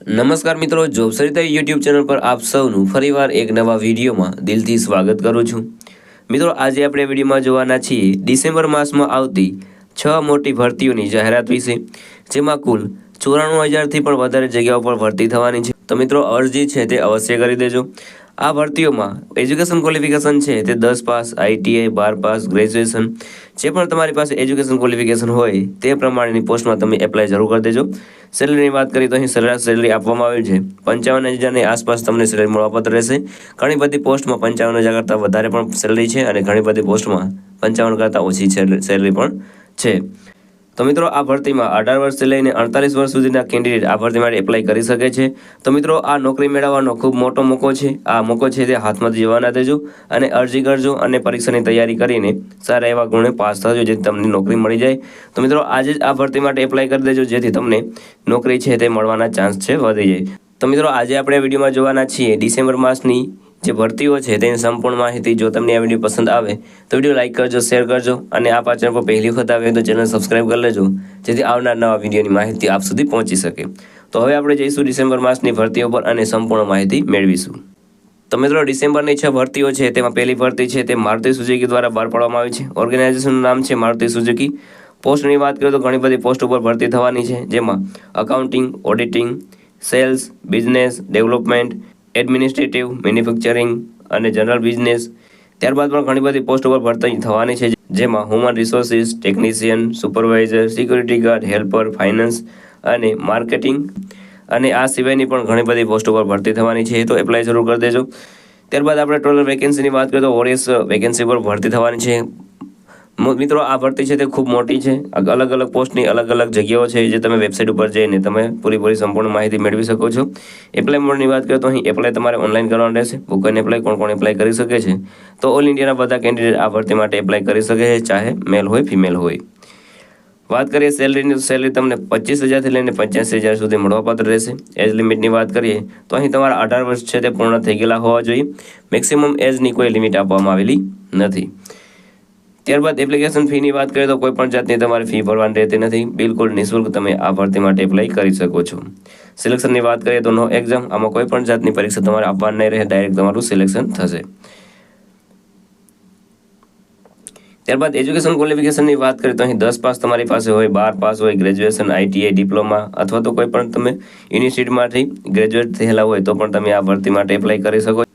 નમસ્કાર મિત્રો, job Sarita YouTube channel પર આપ સૌનું ફરીવાર એક નવા વિડીયોમાં દિલથી સ્વાગત કરું છું. મિત્રો, આજે આપણે વિડીયોમાં જોવાના છીએ ડિસેમ્બર માસમાં આવતી 6 મોટી ભરતીઓની જાહેરાત વિશે, જેમાં કુલ 94,000થી પણ વધારે જગ્યાઓ પર ભરતી થવાની છે. તો મિત્રો, અરજી છે તે અવશ્ય કરી દેજો. આ ભરતીઓમાં એજ્યુકેશન ક્વોલિફિકેશન છે તે 10 પાસ, ITI, 12 પાસ, ગ્રેજ્યુએશન, જે પણ તમારી પાસે એજ્યુકેશન ક્વોલિફિકેશન હોય તે પ્રમાણેની પોસ્ટમાં તમે એપ્લાય જરૂર કરી દેજો. સેલરીની વાત કરીએ તો અહીં સરેરાશ સેલરી આપવામાં આવી છે 55,000ની આસપાસ તમને સેલરી મળવાપાત્ર રહેશે. ઘણી બધી પોસ્ટમાં 55,000 કરતાં વધારે પણ સેલરી છે અને ઘણી બધી પોસ્ટમાં 55 કરતાં ઓછી સેલરી પણ છે. તો મિત્રો, આ ભરતીમાં 18 વર્ષથી લઈને 48 વર્ષ સુધીના કેન્ડિડેટ આ ભરતી માટે એપ્લાય કરી શકે છે. તો મિત્રો, આ નોકરી મેળવવાનો ખૂબ મોટો મોકો છે. આ મોકો છે તે હાથમાંથી જવા ના દેજો અને અરજી કરજો અને પરીક્ષાની તૈયારી કરીને સારા એવા ગુણે પાસ થજો, જેથી તમને નોકરી મળી જાય. તો મિત્રો, આજે જ આ ભરતી માટે એપ્લાય કરી દેજો, જેથી તમને નોકરી છે તે મળવાના ચાન્સ છે વધી જાય. તો મિત્રો, આજે આપણે વિડીયોમાં જોવાના છીએ ડિસેમ્બર માસની જે ભરતીઓ છે તેની સંપૂર્ણ માહિતી. જો તમને આ વિડીયો પસંદ આવે તો વિડીયો લાઇક કરજો, શેર કરજો અને આ ચેનલ પર પહેલી વખત આવે તો ચેનલ સબસ્ક્રાઇબ કરી લેજો, જેથી આવનાર નવા વિડીયોની માહિતી આપ સુધી પહોંચી શકે. તો હવે આપણે જઈશું ડિસેમ્બર માસની ભરતીઓ પર અને સંપૂર્ણ માહિતી મેળવીશું. તો મિત્રો, ડિસેમ્બરની 6 ભરતીઓ છે તેમાં પહેલી ભરતી છે તે મારુતિ સુઝુકી દ્વારા બહાર પાડવામાં આવી છે. ઓર્ગેનાઇઝેશનનું નામ છે મારુતિ સુઝુકી. પોસ્ટની વાત કરીએ તો ઘણી બધી પોસ્ટ ઉપર ભરતી થવાની છે, જેમાં accounting, auditing, sales, business development, administrative, manufacturing અને જનરલ બિઝનેસ. ત્યારબાદ પણ ઘણી બધી પોસ્ટ ઉપર ભરતી થવાની છે, જેમાં human resources, technician, supervisor, security guard, helper, finance અને માર્કેટિંગ. અને આ સિવાયની પણ ઘણી બધી પોસ્ટ ઉપર ભરતી થવાની છે, તો એપ્લાય જરૂર કરી દેજો. ત્યારબાદ આપણે ટોટલ વેકેન્સીની વાત કરીએ તો 40 વેકેન્સી પર ભરતી થવાની છે. મિત્રો, આ ભરતી છે તે ખૂબ મોટી છે. અલગ અલગ પોસ્ટની અલગ અલગ જગ્યાઓ છે, જે તમે વેબસાઇટ ઉપર જઈને તમે પૂરી સંપૂર્ણ માહિતી મેળવી શકો છો. એપ્લાય મોડની વાત કરીએ તો અહીં એપ્લાય તમારે ઓનલાઈન કરવાનું રહેશે. બુકન એપ્લાય કોણ એપ્લાય કરી શકે છે? તો ઓલ ઇન્ડિયાના બધા કેન્ડિડેટ આ ભરતી માટે એપ્લાય કરી શકે છે, ચાહે મેલ હોય ફિમેલ હોય. વાત કરીએ સેલરીની, તો સેલરી તમને 25,000થી લઈને 85,000 સુધી મળવાપાત્ર રહેશે. એજ લિમિટની વાત કરીએ તો અહીં તમારા 18 વર્ષ છે તે પૂર્ણ થઈ ગયેલા હોવા જોઈએ. મેક્સિમમ એજની કોઈ લિમિટ આપવામાં આવેલી નથી. ત્યારબાદ એપ્લિકેશન ફીની વાત કરીએ તો કોઈ પણ જાતની તમારે ફી ભરવાની રહેતી નથી. બિલકુલ નિઃશુલ્ક તમે આ ભરતી માટે એપ્લાય કરી શકો છો. સિલેક્શનની વાત કરીએ તો નો એક્ઝામ, આમાં કોઈ પણ જાતની પરીક્ષા તમારે આપવાની નહીં રહે, ડાયરેક્ટ તમારું સિલેક્શન થશે. ત્યારબાદ એજ્યુકેશન ક્વોલિફિકેશનની વાત કરીએ તો અહીં 10 પાસ તમારી પાસે હોય, 12 પાસ હોય, ગ્રેજ્યુએશન, ITI, ડિપ્લોમા અથવા તો કોઈ પણ તમે યુનિવર્સિટીમાંથી ગ્રેજ્યુએટ થયેલા હોય તો પણ તમે આ ભરતી માટે એપ્લાય કરી શકો.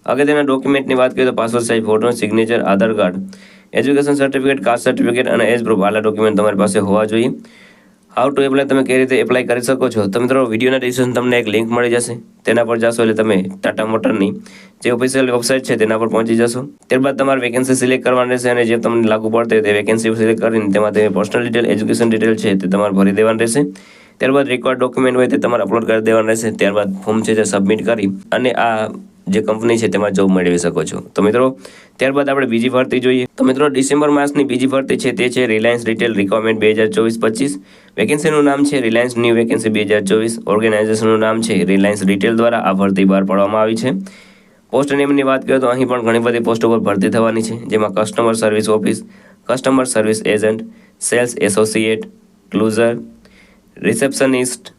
અગત્યના ડોક્યુમેન્ટની વાત કરીએ તો passport size photo, signature, Aadhaar card, education certificate, caste certificate અને એજ પ્રૂફ, આટલા ડોક્યુમેન્ટ તમારી પાસે હોવા જોઈએ. હાઉ ટુ એપ્લાય, તમે કઈ રીતે એપ્લાય કરી શકો છો? તો મિત્રો, વિડીયોના ડિસ્ક્રિપ્શન તમને એક લિંક મળી જશે, તેના પર જશો એટલે તમે ટાટા મોટરની જે ઓફિશિયલ વેબસાઇટ છે તેના પર પહોંચી જશો. ત્યારબાદ તમારે વેકેન્સી સિલેક્ટ કરવાની રહેશે અને જે તમને લાગુ પડશે તે વેકેન્સી સિલેક્ટ કરીને તેમાં તમે પર્સનલ ડિટેલ, એજ્યુકેશન ડિટેલ છે તે તમારે ભરી દેવાનું રહેશે. ત્યારબાદ રિક્વાયર્ડ ડોક્યુમેન્ટ હોય તે તમારે અપલોડ કરી દેવાનું રહેશે. ત્યારબાદ ફોર્મ છે તે સબમિટ કરી અને આ જે કંપની છે તેમાં જોબ મેળવી શકો છો. તો મિત્રો, ત્યારબાદ આપણે બીજી ભરતી જોઈએ. તો મિત્રો, ડિસેમ્બર માસની બીજી ભરતી છે તે છે રિલાયન્સ રિટેલ રિક્વાયરમેન્ટ 2024-25. વેકેન્સીનું નામ છે રિલાયન્સ ન્યૂ વેકેન્સી 2024. ઓર્ગેનાઇઝેશનનું નામ છે રિલાયન્સ રિટેલ દ્વારા આ ભરતી બહાર પાડવામાં આવી છે. પોસ્ટ નેમની વાત કરીએ તો અહીં પણ ઘણી બધી પોસ્ટ ઉપર ભરતી થવાની છે, જેમાં customer service office, customer service agent, sales associate, closer, receptionist,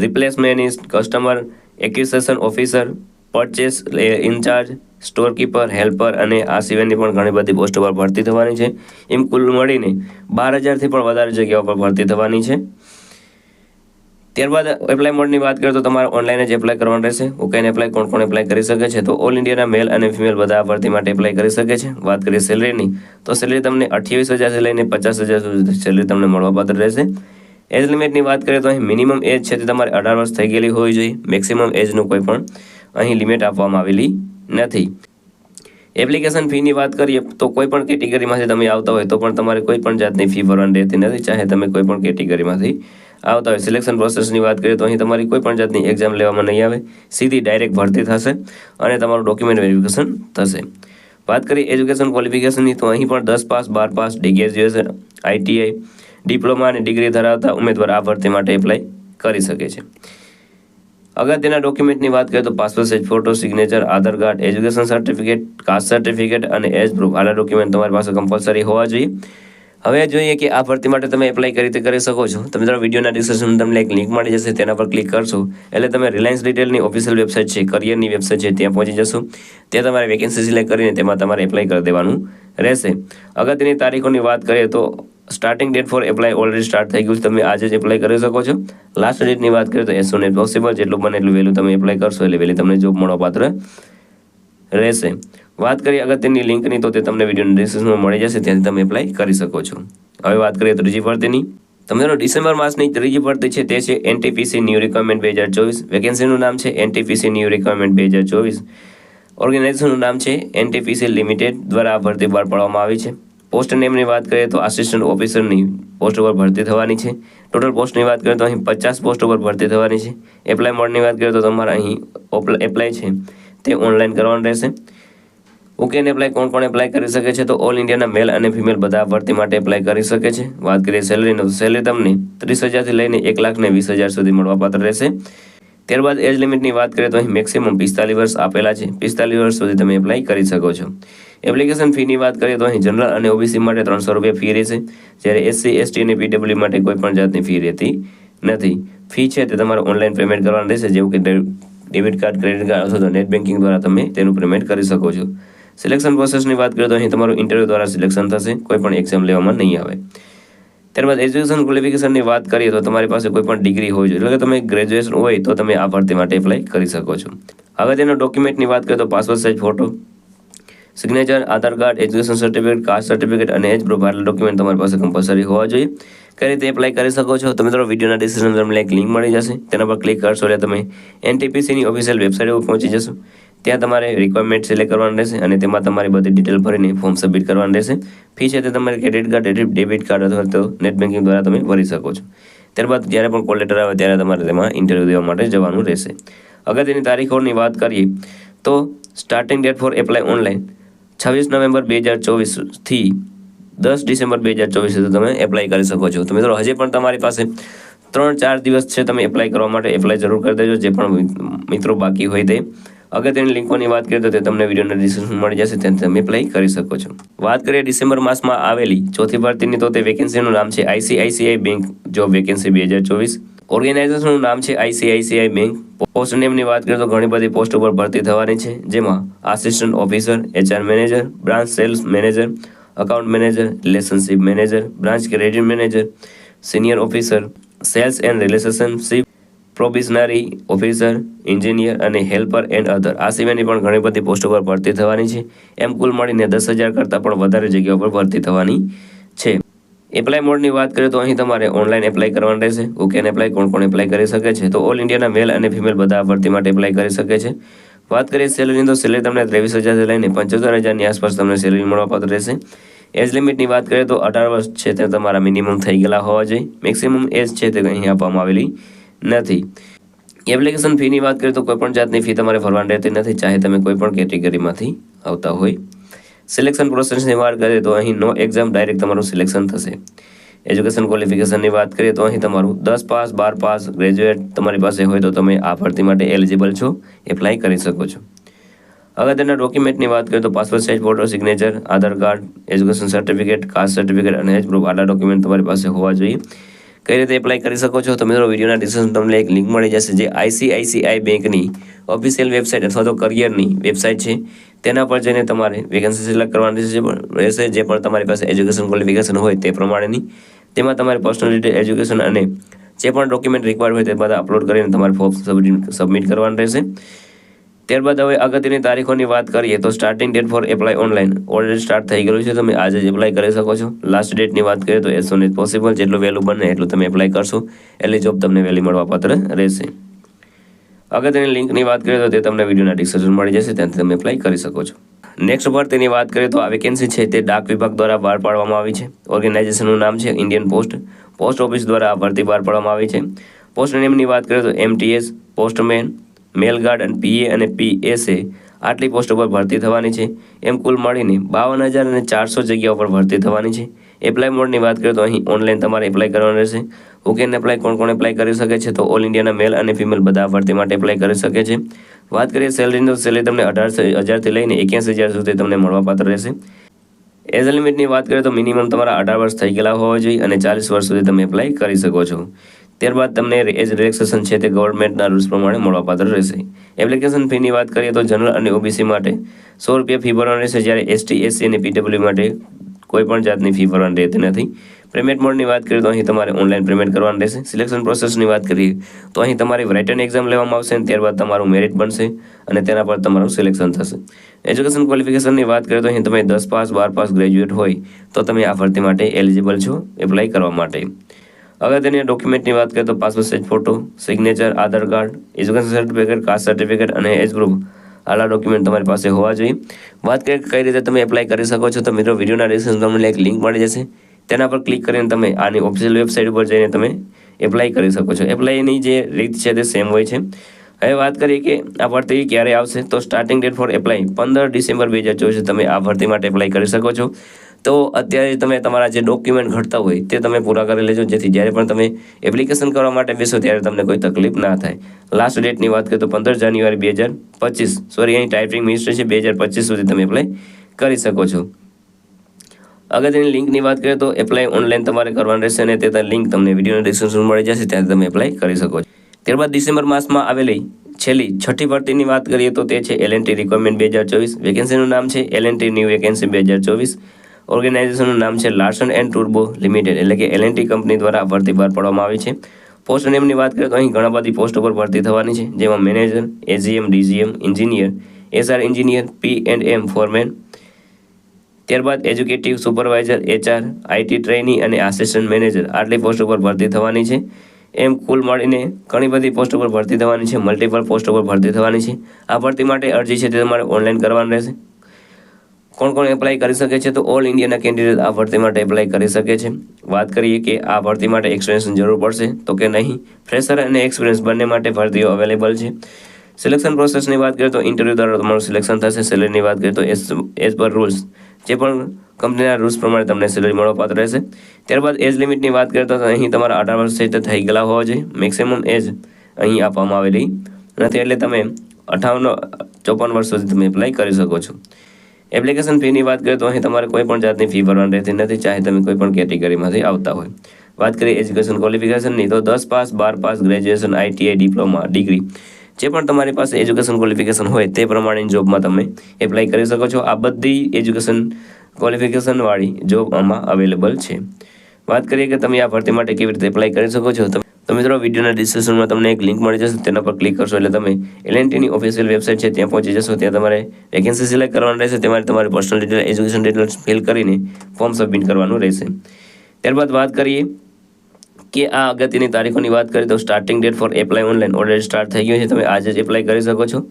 રિપ્લેસમેનિસ્ટ, customer acquisition officer, purchase incharge, storekeeper, helper અને આ સિવાયની પણ ઘણી બધી પોસ્ટો પર ભરતી થવાની છે. એમ કુલ મળીને 12,000થી પણ વધારે જગ્યાઓ પર ભરતી થવાની છે. ત્યારબાદ એપ્લાય મોડની વાત કરીએ તો તમારે ઓનલાઈન જ એપ્લાય કરવાનું રહેશે. ઓકેન એપ્લાય કોણ એપ્લાય કરી શકે છે? તો ઓલ ઇન્ડિયાના મેલ અને ફિમેલ બધા આ ભરતી માટે એપ્લાય કરી શકે છે. વાત કરીએ સેલરીની, તો સેલરી તમને 28,000થી લઈને 50,000 સુધી સેલરી તમને મળવાપાત્ર રહેશે. એજ લિમિટની વાત કરીએ તો અહીં મિનિમમ એજ છે તે તમારે 18 વર્ષ થઈ ગયેલી હોવી જોઈએ. મેક્સિમમ એજનું કોઈ પણ અહીં લિમિટ આપવામાં આવેલી નથી. એપ્લિકેશન ફીની વાત કરીએ તો કોઈ પણ કેટેગરીમાંથી તમે આવતા હોય તો પણ તમારે કોઈ પણ જાતની ફી ભરવાની રહેતી નથી, ચાહે તમે કોઈ પણ કેટેગરીમાંથી આવતા હોય. સિલેક્શન પ્રોસેસની વાત કરીએ તો અહીં તમારી કોઈ પણ જાતની એક્ઝામ લેવામાં નહીં આવે, સીધી ડાયરેક્ટ ભરતી થશે અને તમારું ડોક્યુમેન્ટ વેરિફિકેશન થશે. વાત કરીએ એજ્યુકેશન ક્વોલિફિકેશનની, તો અહીં પણ 10 pass, 12 pass, graduation, ITI, diploma અને ડિગ્રી ધરાવતા ઉમેદવાર આ ભરતી માટે એપ્લાય કરી શકે છે. અગત્યના ડોક્યુમેન્ટની વાત કરીએ તો passport size photo, signature, Aadhaar card, education certificate, caste certificate અને એજ પ્રૂફ, આટલા ડોક્યુમેન્ટ તમારી પાસે કમ્પલસરી હોવા જોઈએ. હવે જોઈએ કે આ ભરતી માટે તમે એપ્લાય કઈ રીતે કરી શકો છો. તો મિત્રો વિડીયોના ડિસ્ક્રિપ્શનમાં તમને એક લિંક મળી જશે, તેના પર ક્લિક કરશો એટલે તમે રિલાયન્સ રિટેલની ઓફિશિયલ વેબસાઇટ છે, કરિયરની વેબસાઇટ છે, ત્યાં પહોંચી જશો. ત્યાં તમારે વેકેન્સી સિલેક્ટ કરીને તેમાં તમારે એપ્લાય કરી દેવાનું રહેશે. અગત્યની તારીખોની વાત કરીએ તો starting date for apply already start થઈ ગયું છે, તમે આજે જ એપ્લાય કરી શકો છો. લાસ્ટ ડેટની વાત કરીએ તો એઝ સૂન એઝ પોસિબલ, જેટલું બને એટલું વહેલું તમે એપ્લાય કરશો એટલે વહેલી તમને જોબ મળવાપાત્ર રહેશે. વાત કરીએ અગત્યની લિંકની તો તે તમને વિડીયોના ડિસ્ક્રિપ્શનમાં મળી જશે, ત્યાંથી તમે એપ્લાય કરી શકો છો. હવે વાત કરીએ ત્રીજી ભરતીની. તમારો ડિસેમ્બર માસની ત્રીજી ભરતી છે તે છે એનટીપીસી ન્યૂ રિક્વાયરમેન્ટ 2024. વેકેન્સીનું નામ છે એનટીપીસી ન્યૂ રિક્વાયરમેન્ટ 2024. ઓર્ગેનાઇઝેશનનું નામ છે એનટીપીસી લિમિટેડ દ્વારા આ ભરતી બહાર પાડવામાં આવી છે. પોસ્ટ નેમની વાત કરીએ તો આસિસ્ટન્ટ ઓફિસરની પોસ્ટ ઉપર ભરતી થવાની છે. ટોટલ પોસ્ટની વાત કરીએ તો અહીં 50 પોસ્ટ ઉપર ભરતી થવાની છે. એપ્લાય મોડની વાત કરીએ તો તમારા અહીં એપ્લાય છે તે ઓનલાઈન કરવાનું રહેશે. ઓકે ને એપ્લાય કોણ એપ્લાય કરી શકે છે? તો ઓલ ઇન્ડિયાના મેલ અને ફિમેલ બધા ભરતી માટે એપ્લાય કરી શકે છે. વાત કરીએ સેલરીનો તો સેલરી તમને 30,000થી લઈને 1,20,000 સુધી મળવાપાત્ર રહેશે. ત્યારબાદ એજ લિમિટની વાત કરીએ તો અહીં મેક્સિમમ 45 વર્ષ આપેલા છે. 45 વર્ષ સુધી તમે એપ્લાય કરી શકો છો. એપ્લિકેશન ફીની વાત કરીએ તો અહીં જનરલ અને ઓબીસી માટે 300 રૂપિયા ફી રહેશે, જ્યારે એસસી એસટી અને પીડબ્લ્યુ માટે કોઈ પણ જાતની ફી રહેતી નથી. ફી છે તે તમારે ઓનલાઈન પેમેન્ટ કરવાનું રહેશે, જેવું કે ડેબિટ કાર્ડ, ક્રેડિટ કાર્ડ અથવા તો નેટ બેન્કિંગ દ્વારા તમે તેનું પેમેન્ટ કરી શકો છો. સિલેક્શન પ્રોસેસની વાત કરીએ તો અહીં તમારું ઇન્ટરવ્યૂ દ્વારા સિલેક્શન થશે, કોઈ પણ એક્ઝામ લેવામાં નહીં આવે. ત્યારબાદ એજ્યુકેશન ક્વોલિફિકેશનની વાત કરીએ તો તમારી પાસે કોઈ પણ ડિગ્રી હોવી જોઈએ, એટલે કે તમે ગ્રેજ્યુએશન હોય તો તમે આ ભરતી માટે એપ્લાય કરી શકો છો. હવે તેના ડોક્યુમેન્ટની વાત કરીએ તો passport size photo, signature, Aadhaar card, education certificate, caste certificate અને એજ પ્રૂફ આટલા ડોક્યુમેન્ટ તમારી પાસે કમ્પલસરી હોવા જોઈએ. કઈ રીતે એપ્લાય કરી શકો છો? તો મિત્રો વિડીયોના ડિસ્ક્રિપ્શનમાં તમને એક લિંક મળી જશે, તેના પર ક્લિક કરશો એટલે તમે એનટીપીસીની ઓફિશિયલ વેબસાઇટ ઉપર પહોંચી જશો. ત્યાં તમારે રિક્વાયરમેન્ટ સિલેક્ટ કરવાનું રહેશે અને તેમાં તમારી બધી ડિટેલ ભરીને ફોર્મ સબમિટ કરવાનું રહેશે. ફી છે તે તમારે ક્રેડિટ કાર્ડ, ડેબિટ કાર્ડ અથવા તો નેટ બેન્કિંગ દ્વારા તમે ભરી શકો છો. ત્યારબાદ જ્યારે પણ કોલ લેટર આવે ત્યારે તમારે તેમાં ઇન્ટરવ્યૂ દેવા માટે જવાનું રહેશે. અગત્યની તારીખોની વાત કરીએ તો starting date for apply online 26 November 2024થી 10 ડિસેમ્બર 2024 સુધી તમે એપ્લાય કરી શકો છો. તો મિત્રો હજી પણ તમારી પાસે 3-4 દિવસ છે, તમે એપ્લાય કરવા માટે એપ્લાય જરૂર કરી દેજો, જે પણ મિત્રો બાકી હોય તે. અગત્યની લિંકોની વાત કરીએ તો તે તમને વિડીયોના ડિસ્ક્રિપ્શનમાં મળી જશે, ત્યાંથી તમે એપ્લાય કરી શકો છો. વાત કરીએ ડિસેમ્બર માસમાં આવેલી ચોથી ભરતીની તો તે વેકેન્સીનું નામ છે આઈસીઆઈસીઆઈ બેંક જોબ વેકેન્સી 2024. ઓર્ગેનાઇઝેશનનું નામ છે આઈસીઆઈસીઆઈ બેંક. પોસ્ટ નેમની વાત કરીએ તો ઘણી બધી પોસ્ટ ઉપર ભરતી થવાની છે, જેમાં assistant officer, HR manager, branch sales manager, account manager, relationship manager, branch credit manager, senior officer, cells and relationship, probationary officer, engineer અને હેલ્પર એન્ડ અધર. આ સિવાયની પણ ઘણી બધી પોસ્ટ પર ભરતી થવાની છે. એમ કુલ મળીને 10,000 કરતાં પણ વધારે જગ્યાઓ પર ભરતી થવાની છે. એપ્લાય મોડની વાત કરીએ તો અહીં તમારે ઓનલાઈન એપ્લાય કરવાનું રહેશે. ઓકે અને એપ્લાય કોણ એપ્લાય કરી શકે છે? તો ઓલ ઇન્ડિયાના મેલ અને ફિમેલ બધા આ ભરતી માટે એપ્લાય કરી શકે છે. વાત કરીએ સેલરીની તો સેલરી તમને 23,000થી લઈને 75,000ની આસપાસ તમને સેલરી મળવાપાત્ર રહેશે. એજ લિમિટની વાત કરીએ તો 18 વર્ષ છે તે તમારા મિનિમમ થઈ ગયેલા હોવા જોઈએ. મેક્સિમમ એજ છે તે અહીં આપવામાં આવેલી નથી. એપ્લિકેશન ફીની વાત કરીએ તો કોઈ પણ જાતની ફી તમારે ભરવાની રહેતી નથી, ચાહે તમે કોઈ પણ કેટેગરીમાંથી આવતા હોય. સિલેક્શન પ્રોસેસની વાત કરીએ તો અહીં નો એક્ઝામ ડાયરેક્ટ તમારું સિલેક્શન થશે. એજ્યુકેશન ક્વોલિફિકેશનની વાત કરીએ તો અહીં તમારું 10 પાસ, 12 પાસ, ગ્રેજ્યુએટ તમારી પાસે હોય તો તમે આ ભરતી માટે એલિજિબલ છો, એપ્લાય કરી શકો છો. અગત્યના ડોક્યુમેન્ટની વાત કરીએ તો passport size photo, signature, Aadhaar card, education certificate, caste certificate અને એજ પ્રૂફ આટલા ડોક્યુમેન્ટ તમારી પાસે હોવા જોઈએ. કઈ રીતે એપ્લાય કરી શકો છો? તો મિત્રો વિડીયોના ડિસ્ક્રિપ્શનમાં તમને એક લિંક મળી જશે, જે આઈસીઆઈસીઆઈ બેંકની ઓફિશિયલ વેબસાઇટ અથવા તો કરિયરની વેબસાઇટ છે. તેના પર જઈને તમારે વેકેન્સી સિલેક્ટ કરવાની રહેશે, જે પણ તમારી પાસે એજ્યુકેશન ક્વોલિફિકેશન હોય તે પ્રમાણેની. તેમાં તમારે પર્સનલ ડિટેલ, એજ્યુકેશન અને જે પણ ડોક્યુમેન્ટ રિક્વાયર્ડ હોય તે બધા અપલોડ કરીને તમારે ફોર્મ સબમિટ કરવાનું રહેશે. ત્યારબાદ હવે અગત્યની તારીખોની વાત કરીએ તો starting date for apply online already start થઈ ગયેલું છે, તમે આજે જ એપ્લાય કરી શકો છો. લાસ્ટ ડેટની વાત કરીએ તો એઝ સૂન એઝ પોસિબલ, જેટલું વહેલું બને એટલું તમે એપ્લાય કરશો એટલે જોબ તમને વહેલી મળવાપાત્ર રહેશે. અગત્યની લિંકની વાત કરીએ તો તે તમને વિડીયોના ડિસ્ક્રિપ્શનમાં મળી જશે, ત્યાંથી તમે એપ્લાય કરી શકો છો. નેક્સ્ટ ભરતીની વાત કરીએ તો આ વેકેન્સી છે તે ડાક વિભાગ દ્વારા બહાર પાડવામાં આવી છે. ઓર્ગેનાઇઝેશનનું નામ છે ઇન્ડિયન પોસ્ટ ઓફિસ દ્વારા આ ભરતી બહાર પાડવામાં આવી છે. પોસ્ટ નેમની વાત કરીએ તો એમટીએસ, પોસ્ટમેન, મેલ ગાર્ડ અને પીએ અને પીએસએ આટલી પોસ્ટ ઉપર ભરતી થવાની છે. એમ કુલ મળીને 52,400 જગ્યા ઉપર ભરતી થવાની છે. એપ્લાય મોડની વાત કરીએ તો અહીં ઓનલાઈન તમારે એપ્લાય કરવાનું રહેશે. ઓકે અને એપ્લાય કોણ એપ્લાય કરી શકે છે? તો ઓલ ઇન્ડિયાના મેલ અને ફિમેલ બધા ભરતી માટે એપ્લાય કરી શકે છે. વાત કરીએ સેલરીની તો સેલરી તમને 18,000થી લઈને 81,000 સુધી તમને મળવાપાત્ર રહેશે. એજ લિમિટની વાત કરીએ તો મિનિમમ તમારા 18 વર્ષ થઈ ગયેલા હોવા જોઈએ અને 40 વર્ષ સુધી તમે એપ્લાય કરી શકો છો. ત્યારબાદ તમને એજ રિલેક્સેશન છે તે ગવર્મેન્ટના રૂલ્સ પ્રમાણે મળવાપાત્ર રહેશે. એપ્લિકેશન ફીની વાત કરીએ તો જનરલ અને ઓબીસી માટે 100 રૂપિયા ફી ભરવાની રહેશે, જ્યારે એસટી, એસસી અને પીડબ્લ્યુ માટે કોઈ પણ જાતની ફી ભરવાની રહેતી નથી. પેમેન્ટ મોડની વાત કરીએ તો અહીં તમારે ઓનલાઈન પેમેન્ટ કરવાનું રહેશે. સિલેક્શન પ્રોસેસની વાત કરીએ તો અહીં તમારી રાઇટન એક્ઝામ લેવામાં આવશે અને ત્યારબાદ તમારું મેરિટ બનશે અને તેના પર તમારું સિલેક્શન થશે. એજ્યુકેશન ક્વોલિફિકેશનની વાત કરીએ તો અહીં તમે 10 પાસ, 12 પાસ ગ્રેજ્યુએટ હોય તો તમે આ ભરતી માટે એલિજિબલ છો એપ્લાય કરવા માટે. અગત્યની ડોક્યુમેન્ટની વાત કરીએ તો passport size photo, signature, Aadhaar card, education certificate, caste certificate અને એજ પ્રૂફ આલા ડોક્યુમેન્ટ તમારી પાસે હોવા જોઈએ. વાત કરીએ કઈ રીતે તમે એપ્લાય કરી શકો છો તો મિત્રો વિડીયોના ડિસ્ક્રિપ્શનમાં તમને એક લિંક મળી જશે. તેના પર ક્લિક કરીને તમે આની ઓફિશિયલ વેબસાઇટ ઉપર જઈને તમે એપ્લાય કરી શકો છો. એપ્લાયની જે રીત છે તે સેમ હોય છે. હવે વાત કરીએ કે આ ભરતી ક્યારે આવશે તો starting date for apply 15 December 2024 તમે આ ભરતી માટે એપ્લાય કરી શકો છો. તો અત્યારે તમે તમારા જે ડોક્યુમેન્ટ ઘટતા હોય તે તમે પૂરા કરી લેજો, જેથી જ્યારે પણ તમે એપ્લિકેશન કરવા માટે બેસો ત્યારે તમને કોઈ તકલીફ ના થાય. લાસ્ટ ડેટની વાત કરીએ તો 15 જાન્યુઆરી 2025 અહીં ટાઈપિંગ મિનિસ્ટર છે 2025 સુધી તમે એપ્લાય કરી શકો છો. અગત્યની લિંકની વાત કરીએ તો એપ્લાય ઓનલાઈન તમારે કરવાનું રહેશે અને તે લિંક તમને વિડીયોના ડિસ્ક્રિપ્શનમાં મળી જશે, ત્યાં તમે એપ્લાય કરી શકો છો. ત્યારબાદ ડિસેમ્બર માસમાં આવેલી છઠ્ઠી ભરતીની વાત કરીએ તો તે છે L&T રિક્વાયરમેન્ટ 2024. વેકેન્સીનું નામ છે L&T ન્યૂ વેકેન્સી 2024. ઓર્ગેનાઇઝેશનનું નામ છે લાર્સન એન્ડ ટુર્બો લિમિટેડ, એટલે કે L&T કંપની દ્વારા ભરતી બહાર પાડવામાં આવી છે. પોસ્ટ નેમની વાત કરીએ તો અહીં ઘણા બધી પોસ્ટ ઉપર ભરતી થવાની છે, જેમાં manager, AGM, DGM, engineer, SR engineer, P&M foreman, ત્યારબાદ executive supervisor, HR, IT trainee અને આસિસ્ટન્ટ મેનેજર આટલી પોસ્ટ ઉપર ભરતી થવાની છે. એમ કુલ મળીને ઘણી બધી પોસ્ટ ઉપર ભરતી થવાની છે, મલ્ટિપલ પોસ્ટ ઉપર ભરતી થવાની છે. આ ભરતી માટે અરજી છે તે તમારે ઓનલાઈન કરવાની રહેશે. કોણ કોણ એપ્લાય કરી શકે છે તો ઓલ ઇન્ડિયાના કેન્ડિડેટ આ ભરતી માટે એપ્લાય કરી શકે છે. વાત કરીએ કે આ ભરતી માટે એક્સપિરિયન્સની જરૂર પડશે તો કે નહીં. ફ્રેશર અને એક્સપિરિયન્સ બંને માટે ભરતીઓ અવેલેબલ છે. સિલેક્શન પ્રોસેસની વાત કરીએ તો ઇન્ટરવ્યૂ દ્વારા તમારું સિલેક્શન થશે. સેલેરીની વાત કરીએ તો એઝ પર રૂલ્સ, જે પણ કંપનીના રૂલ્સ પ્રમાણે તમને સેલરી મળવાપાત્ર રહેશે. ત્યારબાદ એજ લિમિટની વાત કરીએ તો અહીં તમારા 18 વર્ષ થઈ ગયેલા હોવા જોઈએ. મેક્સિમમ એજ અહીં આપવામાં આવેલી નથી, એટલે તમે 54 વર્ષ સુધી તમે એપ્લાય કરી શકો છો. એપ્લિકેશન ફીની વાત કરીએ તો અહીં તમારે કોઈ પણ જાતની ફી ભરવાની રહેતી નથી, ચાહે તમે કોઈ પણ કેટેગરીમાંથી આવતા હોય. વાત કરીએ એજ્યુકેશન ક્વોલિફિકેશનની તો 10 pass, 12 pass, graduation, ITI, diploma, degree, જે પણ તમારી પાસે એજ્યુકેશન ક્વોલિફિકેશન હોય તે પ્રમાણેની જોબમાં તમે એપ્લાય કરી શકો છો. આ બધી એજ્યુકેશન ક્વોલિફિકેશનવાળી જોબ આમાં અવેલેબલ છે. વાત કરીએ કે તમે આ ભરતી માટે કેવી રીતે એપ્લાય કરી શકો છો તો મિત્રો વિડીયોના ડિસ્ક્રિપ્શનમાં તમને એક લિંક મળી જશે, તેના પર ક્લિક કરશો એટલે તમે L&Tની ઓફિશિયલ વેબસાઇટ છે ત્યાં પહોંચી જશો. ત્યાં તમારે વેકેન્સી સિલેક્ટ કરવાની રહેશે. તમારી personal detail, education details fill કરીને ફોર્મ સબમિટ કરવાનું રહેશે. ત્યારબાદ વાત કરીએ કે આ અગત્યની તારીખોની વાત કરીએ તો starting date for apply online already start થઈ ગયું છે, તમે આજે જ એપ્લાય કરી શકો છો.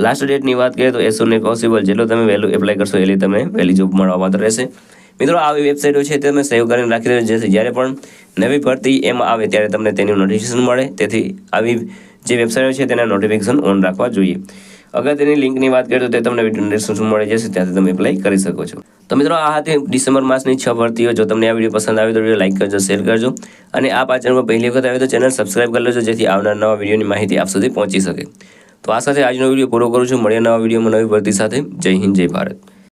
લાસ્ટ ડેટની વાત કરીએ તો એઝ સૂન એઝ પોસિબલ, જેટલો તમે વહેલું એપ્લાય કરશો એટલી તમને વહેલી જોબ મળવાપાત્ર રહેશે. મિત્રો આવી વેબસાઇટો છે તે તમે સેવ કરીને રાખી દેજો, જેથી જ્યારે પણ નવી ભરતી એમાં આવે ત્યારે તમને તેનું નોટિફિકેશન મળે. તેથી આવી જે વેબસાઇટો છે તેના નોટિફિકેશન ઓન રાખવા જોઈએ. અગત્યની લિંકની વાત કરીએ તો તે તમને વિડીયો ડિસ્ક્રિપ્શન મળી જશે, ત્યાંથી તમે એપ્લાય કરી શકો છો. તો મિત્રો આ હતી ડિસેમ્બર માસની 6 ભરતીઓ. જો તમને આ વિડીયો પસંદ આવે તો વિડીયો લાઈક કરજો, શેર કરજો અને આ ચેનલ પર પહેલી વખત આવે તો ચેનલ સબસ્ક્રાઈબ કરી લેજો, જેથી આવનાર નવા વિડીયોની માહિતી આપ સુધી પહોંચી શકે. તો આ સાથે આજનો વિડીયો પૂરો કરું છું. મળીએ નવા વિડીયોમાં નવી ભરતી સાથે. જય હિન્દ, જય ભારત.